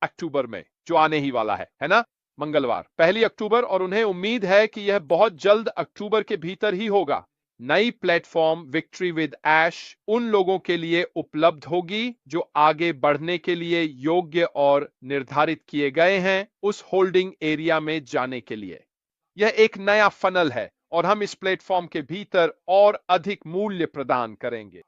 अक्टूबर में, जो आने ही वाला है ना, मंगलवार 1 अक्टूबर, और उन्हें उम्मीद है कि यह बहुत जल्द अक्टूबर के भीतर ही होगा। नई प्लेटफॉर्म विक्ट्री विद ऐश उन लोगों के लिए उपलब्ध होगी जो आगे बढ़ने के लिए योग्य और निर्धारित किए गए हैं उस होल्डिंग एरिया में जाने के लिए। यह एक नया फनल है और हम इस प्लेटफॉर्म के भीतर और अधिक मूल्य प्रदान करेंगे।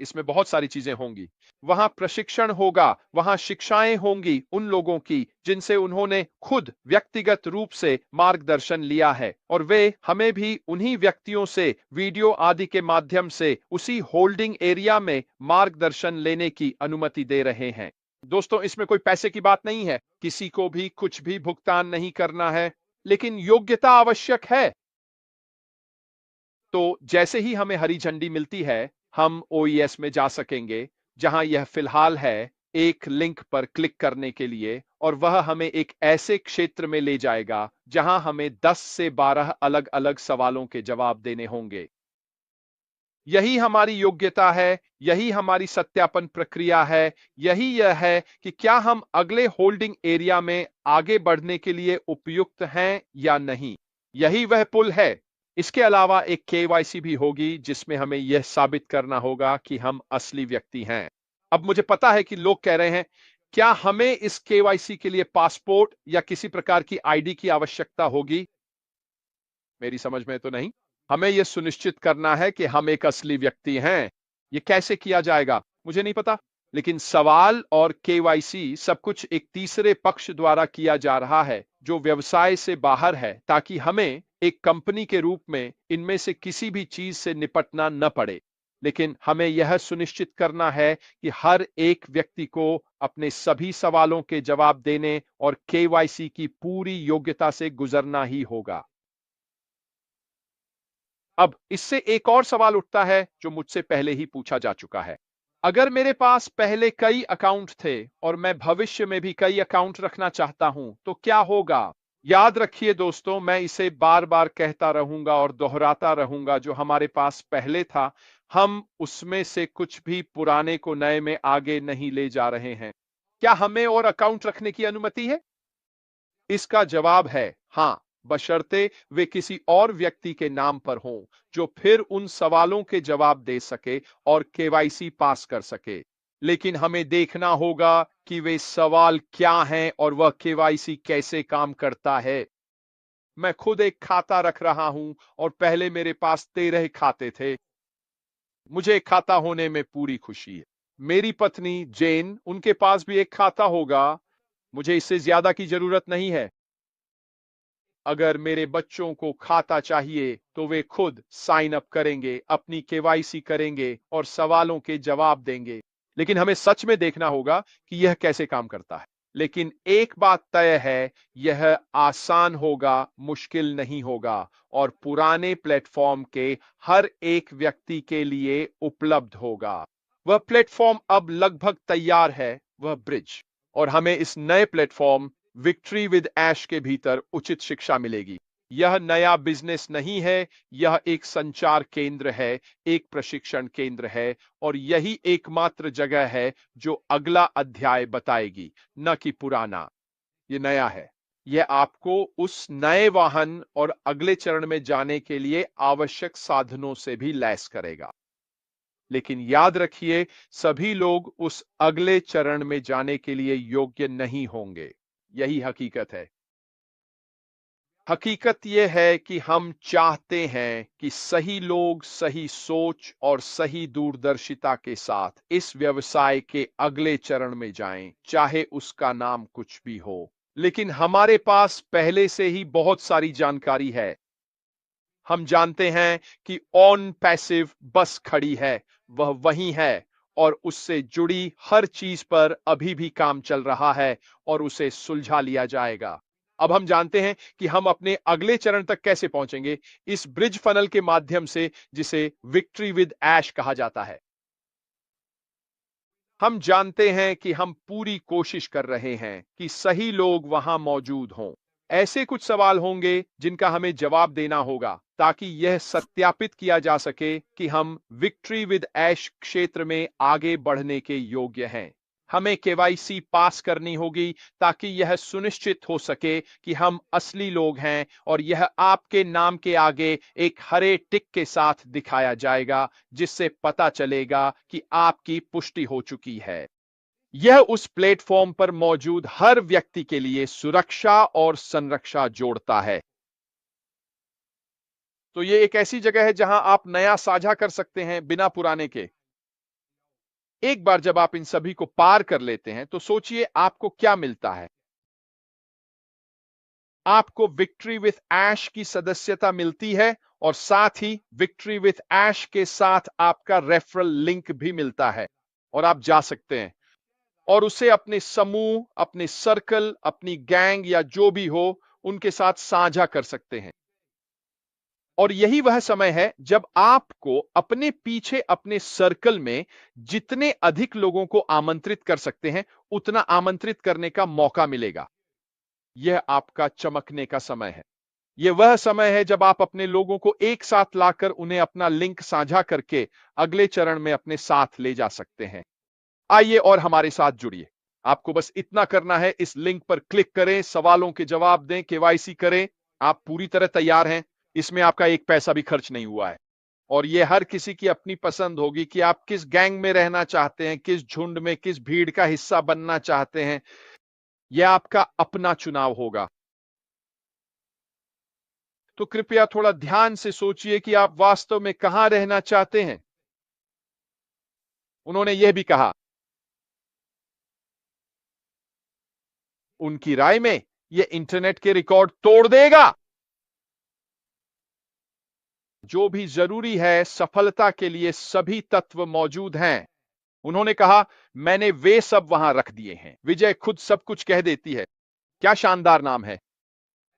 इसमें बहुत सारी चीजें होंगी। वहां प्रशिक्षण होगा, वहां शिक्षाएं होंगी उन लोगों की जिनसे उन्होंने खुद व्यक्तिगत रूप से मार्गदर्शन लिया है, और वे हमें भी उन्हीं व्यक्तियों से वीडियो आदि के माध्यम से उसी होल्डिंग एरिया में मार्गदर्शन लेने की अनुमति दे रहे हैं। दोस्तों, इसमें कोई पैसे की बात नहीं है, किसी को भी कुछ भी भुगतान नहीं करना है, लेकिन योग्यता आवश्यक है। तो जैसे ही हमें हरी झंडी मिलती है, हम ओईएस में जा सकेंगे, जहां यह फिलहाल है, एक लिंक पर क्लिक करने के लिए, और वह हमें एक ऐसे क्षेत्र में ले जाएगा जहां हमें 10 से 12 अलग अलग सवालों के जवाब देने होंगे। यही हमारी योग्यता है, यही हमारी सत्यापन प्रक्रिया है, यही यह है कि क्या हम अगले होल्डिंग एरिया में आगे बढ़ने के लिए उपयुक्त हैं या नहीं। यही वह पुल है। इसके अलावा एक केवाईसी भी होगी जिसमें हमें यह साबित करना होगा कि हम असली व्यक्ति हैं। अब मुझे पता है कि लोग कह रहे हैं, क्या हमें इस केवाईसी के लिए पासपोर्ट या किसी प्रकार की आईडी की आवश्यकता होगी? मेरी समझ में तो नहीं। हमें यह सुनिश्चित करना है कि हम एक असली व्यक्ति हैं। यह कैसे किया जाएगा मुझे नहीं पता, लेकिन सवाल और केवाईसी सब कुछ एक तीसरे पक्ष द्वारा किया जा रहा है जो व्यवसाय से बाहर है, ताकि हमें एक कंपनी के रूप में इनमें से किसी भी चीज से निपटना न पड़े। लेकिन हमें यह सुनिश्चित करना है कि हर एक व्यक्ति को अपने सभी सवालों के जवाब देने और केवाईसी की पूरी योग्यता से गुजरना ही होगा। अब इससे एक और सवाल उठता है जो मुझसे पहले ही पूछा जा चुका है। अगर मेरे पास पहले कई अकाउंट थे और मैं भविष्य में भी कई अकाउंट रखना चाहता हूं, तो क्या होगा? याद रखिए दोस्तों, मैं इसे बार बार कहता रहूंगा और दोहराता रहूंगा, जो हमारे पास पहले था, हम उसमें से कुछ भी पुराने को नए में आगे नहीं ले जा रहे हैं। क्या हमें और अकाउंट रखने की अनुमति है? इसका जवाब है हां, बशर्ते वे किसी और व्यक्ति के नाम पर हों जो फिर उन सवालों के जवाब दे सके और केवाईसी पास कर सके। लेकिन हमें देखना होगा कि वे सवाल क्या हैं और वह केवाईसी कैसे काम करता है। मैं खुद एक खाता रख रहा हूं और पहले मेरे पास 13 खाते थे। मुझे एक खाता होने में पूरी खुशी है। मेरी पत्नी जेन, उनके पास भी एक खाता होगा। मुझे इससे ज्यादा की जरूरत नहीं है। अगर मेरे बच्चों को खाता चाहिए तो वे खुद साइन अप करेंगे, अपनी केवाईसी करेंगे और सवालों के जवाब देंगे। लेकिन हमें सच में देखना होगा कि यह कैसे काम करता है। लेकिन एक बात तय है, यह आसान होगा, मुश्किल नहीं होगा, और पुराने प्लेटफॉर्म के हर एक व्यक्ति के लिए उपलब्ध होगा। वह प्लेटफॉर्म अब लगभग तैयार है, वह ब्रिज, और हमें इस नए प्लेटफॉर्म विक्ट्री विद ऐश के भीतर उचित शिक्षा मिलेगी। यह नया बिजनेस नहीं है, यह एक संचार केंद्र है, एक प्रशिक्षण केंद्र है, और यही एकमात्र जगह है जो अगला अध्याय बताएगी, न कि पुराना। यह नया है। यह आपको उस नए वाहन और अगले चरण में जाने के लिए आवश्यक साधनों से भी लैस करेगा। लेकिन याद रखिए, सभी लोग उस अगले चरण में जाने के लिए योग्य नहीं होंगे। यही हकीकत है। हकीकत यह है कि हम चाहते हैं कि सही लोग सही सोच और सही दूरदर्शिता के साथ इस व्यवसाय के अगले चरण में जाएं, चाहे उसका नाम कुछ भी हो। लेकिन हमारे पास पहले से ही बहुत सारी जानकारी है। हम जानते हैं कि ऑन पैसिव बस खड़ी है, वह वहीं है, और उससे जुड़ी हर चीज पर अभी भी काम चल रहा है और उसे सुलझा लिया जाएगा। अब हम जानते हैं कि हम अपने अगले चरण तक कैसे पहुंचेंगे, इस ब्रिज फनल के माध्यम से जिसे विक्ट्री विद ऐश कहा जाता है। हम जानते हैं कि हम पूरी कोशिश कर रहे हैं कि सही लोग वहां मौजूद हों। ऐसे कुछ सवाल होंगे जिनका हमें जवाब देना होगा, ताकि यह सत्यापित किया जा सके कि हम विक्ट्री विद ऐश क्षेत्र में आगे बढ़ने के योग्य हैं। हमें केवाईसी पास करनी होगी ताकि यह सुनिश्चित हो सके कि हम असली लोग हैं और यह आपके नाम के आगे एक हरे टिक के साथ दिखाया जाएगा जिससे पता चलेगा कि आपकी पुष्टि हो चुकी है। यह उस प्लेटफॉर्म पर मौजूद हर व्यक्ति के लिए सुरक्षा और संरक्षा जोड़ता है। तो ये एक ऐसी जगह है जहां आप नया साझा कर सकते हैं बिना पुराने के। एक बार जब आप इन सभी को पार कर लेते हैं तो सोचिए आपको क्या मिलता है। आपको विक्ट्री विथ ऐश की सदस्यता मिलती है और साथ ही विक्ट्री विथ ऐश के साथ आपका रेफरल लिंक भी मिलता है और आप जा सकते हैं और उसे अपने समूह, अपने सर्कल, अपनी गैंग या जो भी हो उनके साथ साझा कर सकते हैं। और यही वह समय है जब आपको अपने पीछे अपने सर्कल में जितने अधिक लोगों को आमंत्रित कर सकते हैं उतना आमंत्रित करने का मौका मिलेगा। यह आपका चमकने का समय है। यह वह समय है जब आप अपने लोगों को एक साथ लाकर उन्हें अपना लिंक साझा करके अगले चरण में अपने साथ ले जा सकते हैं। आइए और हमारे साथ जुड़िए। आपको बस इतना करना है, इस लिंक पर क्लिक करें, सवालों के जवाब दें, केवाईसी करें। आप पूरी तरह तैयार हैं। इसमें आपका एक पैसा भी खर्च नहीं हुआ है और यह हर किसी की अपनी पसंद होगी कि आप किस गैंग में रहना चाहते हैं, किस झुंड में, किस भीड़ का हिस्सा बनना चाहते हैं। यह आपका अपना चुनाव होगा। तो कृपया थोड़ा ध्यान से सोचिए कि आप वास्तव में कहां रहना चाहते हैं। उन्होंने यह भी कहा, उनकी राय में यह इंटरनेट के रिकॉर्ड तोड़ देगा। जो भी जरूरी है सफलता के लिए सभी तत्व मौजूद हैं। उन्होंने कहा, मैंने वे सब वहां रख दिए हैं। विजय खुद सब कुछ कह देती है। क्या शानदार नाम है।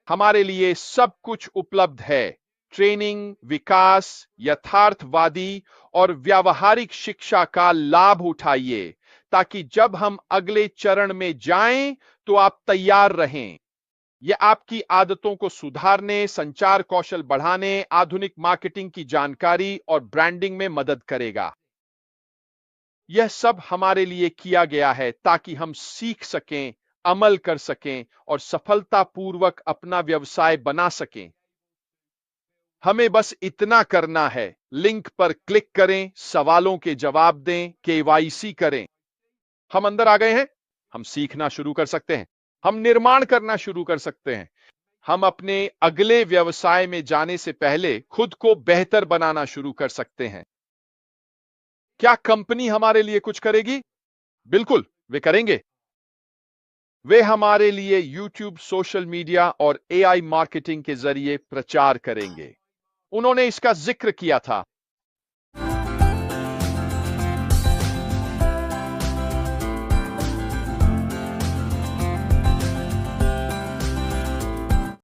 हमारे लिए सब कुछ उपलब्ध है। ट्रेनिंग, विकास, यथार्थवादी और व्यावहारिक शिक्षा का लाभ उठाइए ताकि जब हम अगले चरण में जाएं तो आप तैयार रहें। यह आपकी आदतों को सुधारने, संचार कौशल बढ़ाने, आधुनिक मार्केटिंग की जानकारी और ब्रांडिंग में मदद करेगा। यह सब हमारे लिए किया गया है ताकि हम सीख सकें, अमल कर सकें और सफलतापूर्वक अपना व्यवसाय बना सकें। हमें बस इतना करना है, लिंक पर क्लिक करें, सवालों के जवाब दें, केवाईसी करें। हम अंदर आ गए हैं। हम सीखना शुरू कर सकते हैं। हम निर्माण करना शुरू कर सकते हैं। हम अपने अगले व्यवसाय में जाने से पहले खुद को बेहतर बनाना शुरू कर सकते हैं। क्या कंपनी हमारे लिए कुछ करेगी? बिल्कुल, वे करेंगे। वे हमारे लिए YouTube, सोशल मीडिया और AI मार्केटिंग के जरिए प्रचार करेंगे। उन्होंने इसका जिक्र किया था।